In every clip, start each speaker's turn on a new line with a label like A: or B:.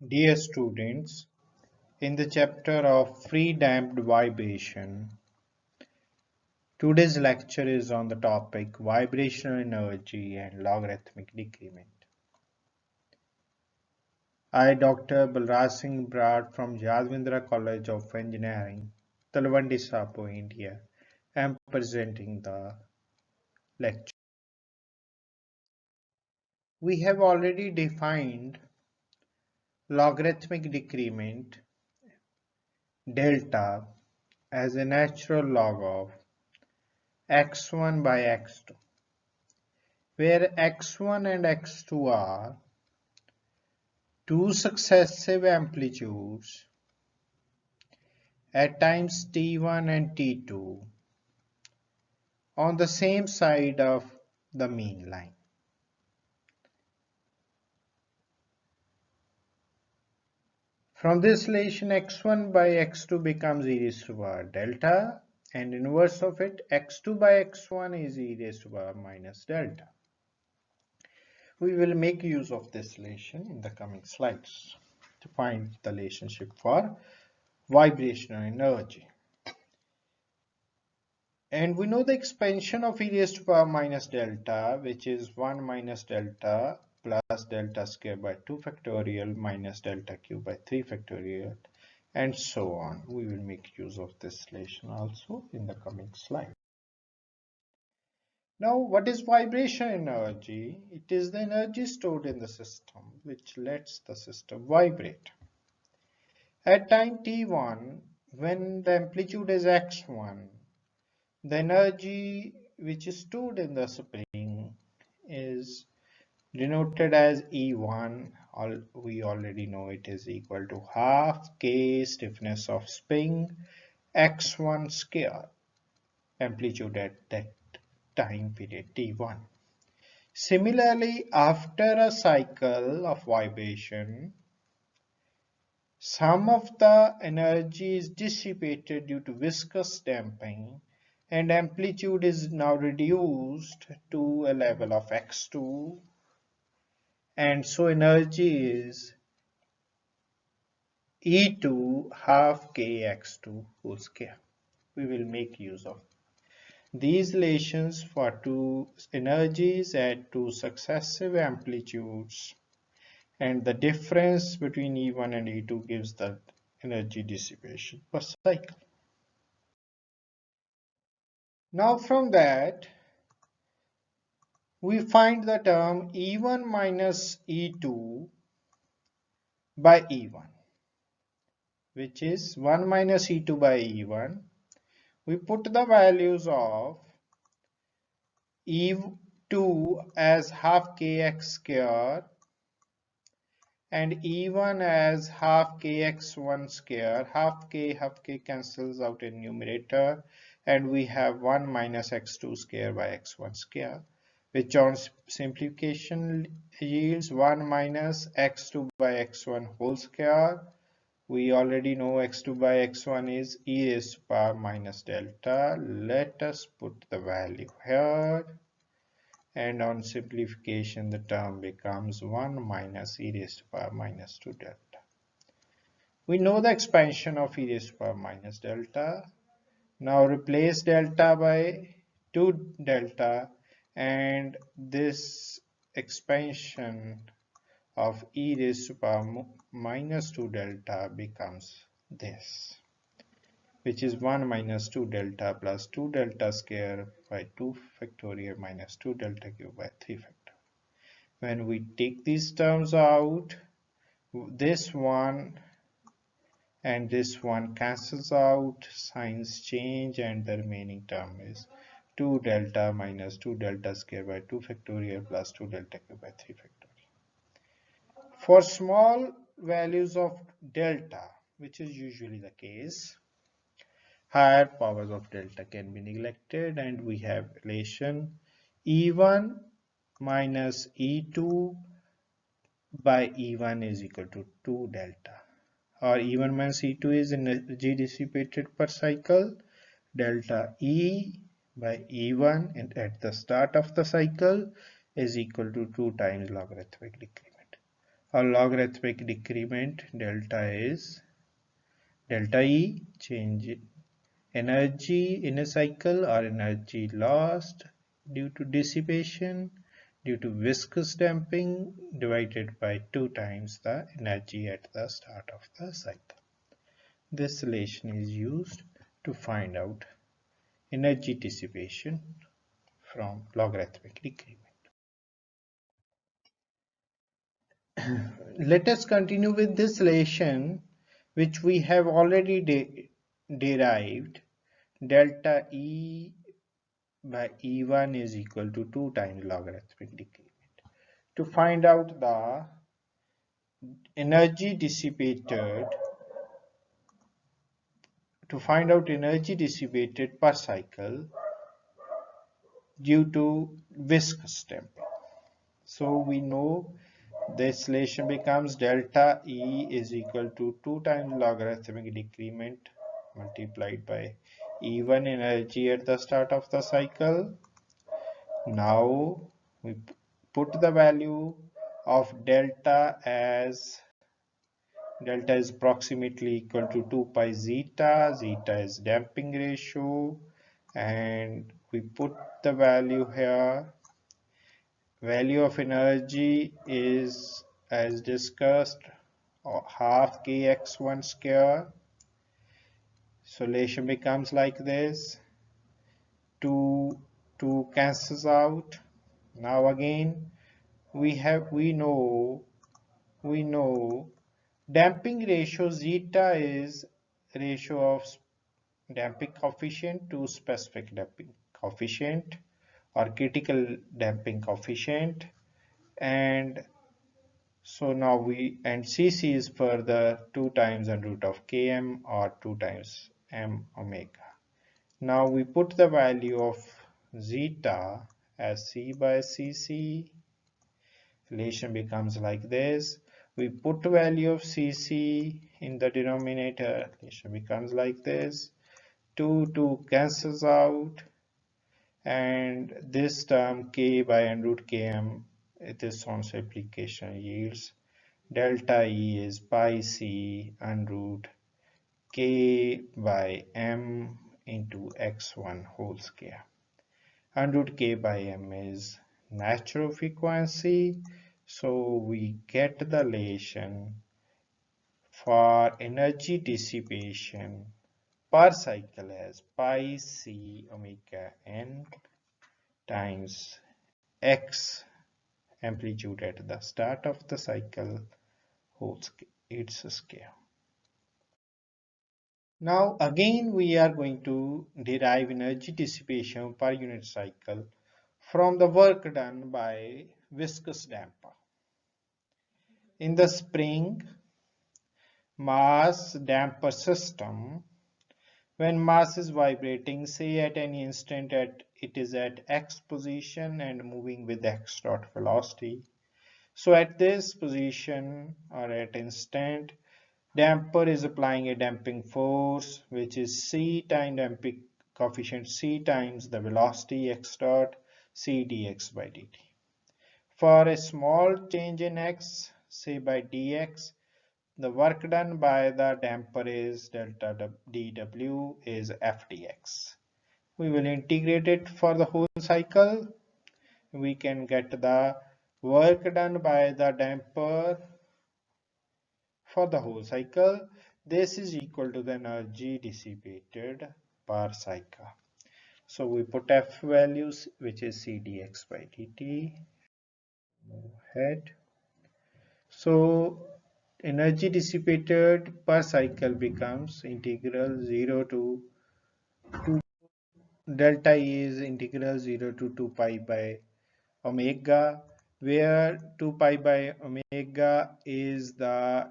A: Dear students, in the chapter of free damped vibration, today's lecture is on the topic vibrational energy and logarithmic decrement. I, Dr. Balraj Singh Brad from Yadvindra College of Engineering, Talwandi Sapo, India, am presenting the lecture. We have already defined logarithmic decrement delta as a natural log of x1 by x2, where x1 and x2 are two successive amplitudes at times t1 and t2 on the same side of the mean line. From this relation, x1 by x2 becomes e raised to power delta, and inverse of it, x2 by x1 is e raised to power minus delta. We will make use of this relation in the coming slides to find the relationship for vibrational energy. And we know the expansion of e raised to power minus delta, which is 1 minus delta plus delta square by 2 factorial minus delta cube by 3 factorial, and so on. We will make use of this relation also in the coming slide. Now, what is vibration energy? It is the energy stored in the system which lets the system vibrate. At time t1, when the amplitude is x1, the energy which is stored in the spring is denoted as E1. We already know it is equal to half K stiffness of spring x1 square, amplitude at that time period T1. Similarly, after a cycle of vibration, some of the energy is dissipated due to viscous damping, and amplitude is now reduced to a level of x2, and so energy is E2 half kx2 whole square. We will make use of these relations for two energies at two successive amplitudes, and the difference between E1 and E2 gives the energy dissipation per cycle. Now from that, we find the term E1 minus E2 by E1, which is 1 minus E2 by E1. We put the values of E2 as half kx square and E1 as half kx1 square. Half k cancels out in numerator, and we have 1 minus x2 square by x1 square, which on simplification yields 1 minus x2 by x1 whole square. We already know x2 by x1 is e raised to power minus delta. Let us put the value here, and on simplification the term becomes 1 minus e raised to power minus 2 delta. We know the expansion of e raised to power minus delta. Now replace delta by 2 delta, and this expansion of e raised to power minus 2 delta becomes this, which is 1 minus 2 delta plus 2 delta square by 2 factorial minus 2 delta cube by 3 factorial. When we take these terms out, this one and this one cancels out, signs change, and the remaining term is 2 delta minus 2 delta square by 2 factorial plus 2 delta cube by 3 factorial. For small values of delta, which is usually the case, higher powers of delta can be neglected, and we have relation E1 minus E2 by E1 is equal to 2 delta, or E1 minus E2 is energy dissipated per cycle. Delta E by E1 and at the start of the cycle is equal to 2 times logarithmic decrement. or logarithmic decrement delta is delta E, change energy in a cycle or energy lost due to dissipation due to viscous damping divided by 2 times the energy at the start of the cycle. This relation is used to find out energy dissipation from logarithmic decrement. Let us continue with this relation which we have already derived. Delta E by E1 is equal to 2 times logarithmic decrement. To find out the energy dissipated, per cycle due to viscous damping. So we know this relation becomes delta E is equal to 2 times logarithmic decrement multiplied by E1 energy at the start of the cycle. Now we put the value of delta as delta is approximately equal to 2 pi zeta. Zeta is damping ratio, and we put the value here. Value of energy is, as discussed, half kx1 square. Solution becomes like this. 2 cancels out. Now again we know damping ratio zeta is ratio of damping coefficient to specific damping coefficient or critical damping coefficient, and so now Cc is further 2 times under root of Km or 2 times m omega. Now we put the value of zeta as C by Cc. Relation becomes like this. We put value of Cc in the denominator. Relation becomes like this. 2 cancels out, and this term k by under root Km, this on application yields delta E is pi c under root k by m into x1 whole square. Under root k by m is natural frequency, so we get the relation for energy dissipation per cycle as pi c omega n times x amplitude at the start of the cycle whole its scale. Now again we are going to derive energy dissipation per unit cycle from the work done by viscous damper. In the spring mass damper system, when mass is vibrating, say at any instant it is at x position and moving with x dot velocity. So at this position or at instant, damper is applying a damping force which is c times damping coefficient c times the velocity x dot c dx by dt. For a small change in x, say by dx, the work done by the damper is delta dw is f dx. We will integrate it for the whole cycle. We can get the work done by the damper for the whole cycle. This is equal to the energy dissipated per cycle. So we put f values, which is c dx by dt. Move ahead. So energy dissipated per cycle becomes integral 0 to 2 delta E is integral 0 to 2 pi by omega, where 2 pi by omega is the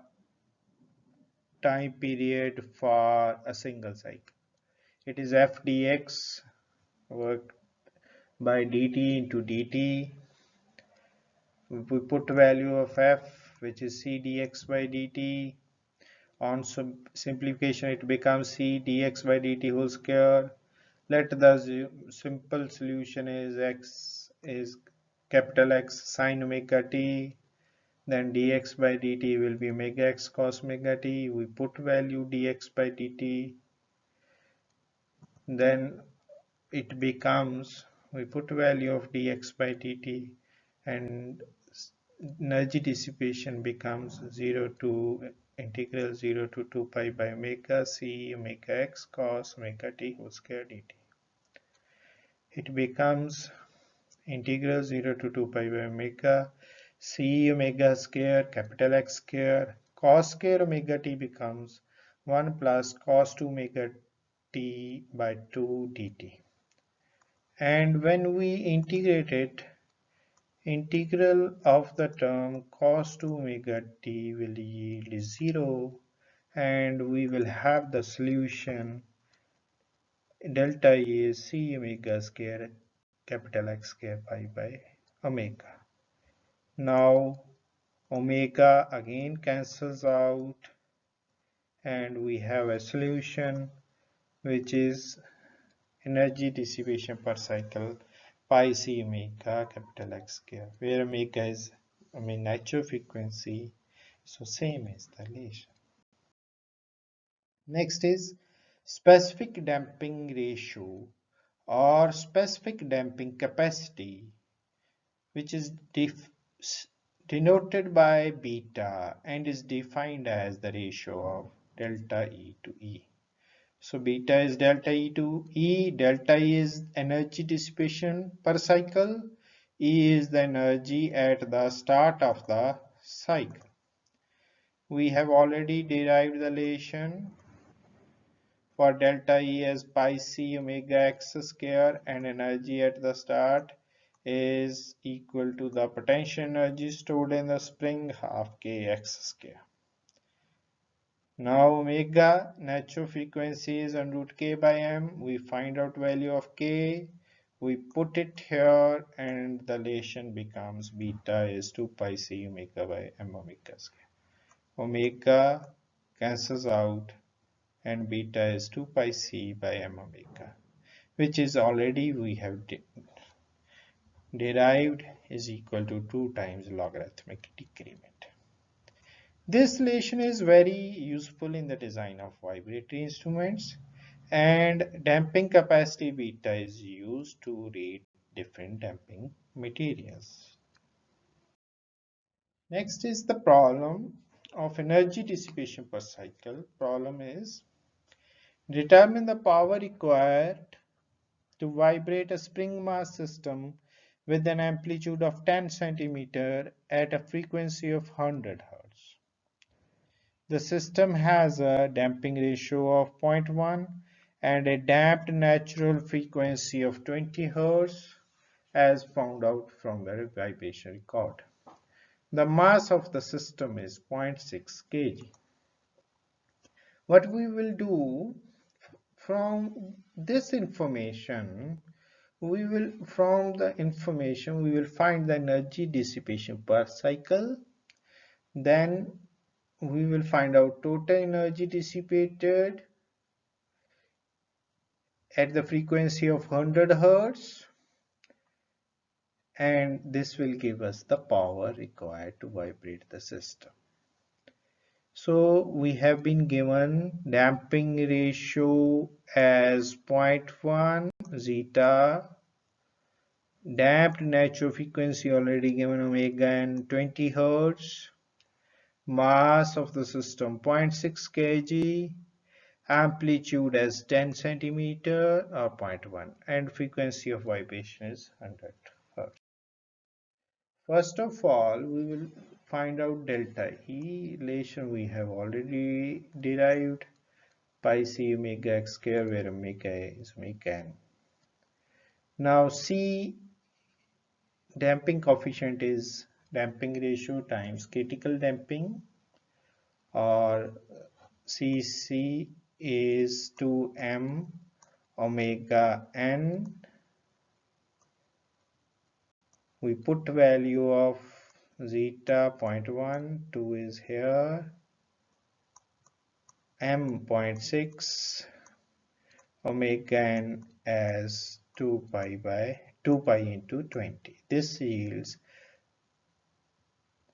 A: time period for a single cycle. It is f dx work by dt into dt. We put value of f, which is c dx by dt. On simplification, it becomes c dx by dt whole square. Let the simple solution is x is capital X sine omega t. Then dx by dt will be omega x cos omega t. We put value dx by dt. Then it becomes, we put value of dx by dt, and energy dissipation becomes 0 to integral 0 to 2 pi by omega c omega x cos omega t whole square dt. It becomes integral 0 to 2 pi by omega c omega square capital X square cos square omega t becomes 1 plus cos 2 omega t by 2 dt. And when we integrate it, integral of the term cos 2 omega t will yield 0, and we will have the solution delta E is c omega square capital X square pi by omega. Now omega again cancels out, and we have a solution which is energy dissipation per cycle pi c omega capital X square, where omega is natural frequency, so same is the relation. Next is specific damping ratio or specific damping capacity, which is denoted by beta and is defined as the ratio of delta E to E. So beta is delta E to E. Delta E is energy dissipation per cycle. E is the energy at the start of the cycle. We have already derived the relation for delta E as pi c omega x square, and energy at the start is equal to the potential energy stored in the spring half kx square. Now omega natural frequency is under root k by m. We find out value of k, we put it here, and the relation becomes beta is 2 pi c omega by m omega square. Omega cancels out, and beta is 2 pi c by m omega, which is already we have derived, is equal to 2 times logarithmic decrement. This relation is very useful in the design of vibratory instruments, and damping capacity beta is used to rate different damping materials. Next is the problem of energy dissipation per cycle. Problem is determine the power required to vibrate a spring mass system with an amplitude of 10 centimeter at a frequency of 100 Hz. The system has a damping ratio of 0.1 and a damped natural frequency of 20 Hz as found out from the vibration record. The mass of the system is 0.6 kg. What we will do from this information, we will find the energy dissipation per cycle. Then we will find out total energy dissipated at the frequency of 100 Hz, and this will give us the power required to vibrate the system. So we have been given damping ratio as 0.1 zeta, damped natural frequency already given omega and 20 Hz, mass of the system 0.6 kg, amplitude as 10 centimeter or 0.1, and frequency of vibration is 100 Hz. First of all, we will find out delta E relation. We have already derived pi c omega x square, where omega is omega n. Now C damping coefficient is damping ratio times critical damping, or Cc is 2m omega n. We put value of zeta 0.1, 2 is here, m 0.6, omega n as 2 pi into 20. This yields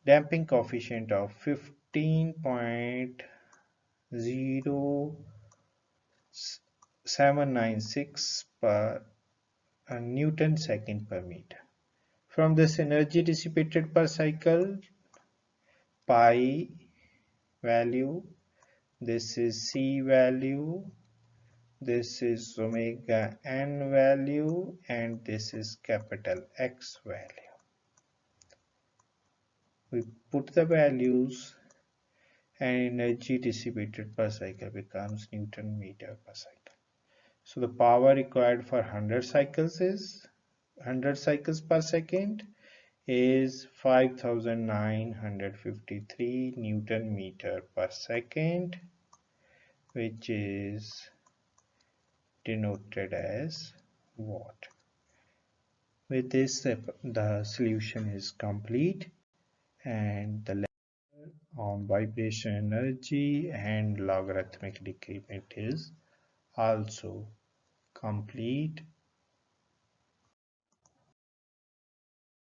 A: damping coefficient of 15.0796 per Newton second per meter. From this energy dissipated per cycle, pi value, this is C value, this is omega n value, and this is capital X value. We put the values and energy dissipated per cycle becomes Newton meter per cycle. So the power required for 100 cycles per second is 5953 Newton meter per second, which is denoted as watt. With this, the solution is complete, and the lecture on vibration energy and logarithmic decrement is also complete.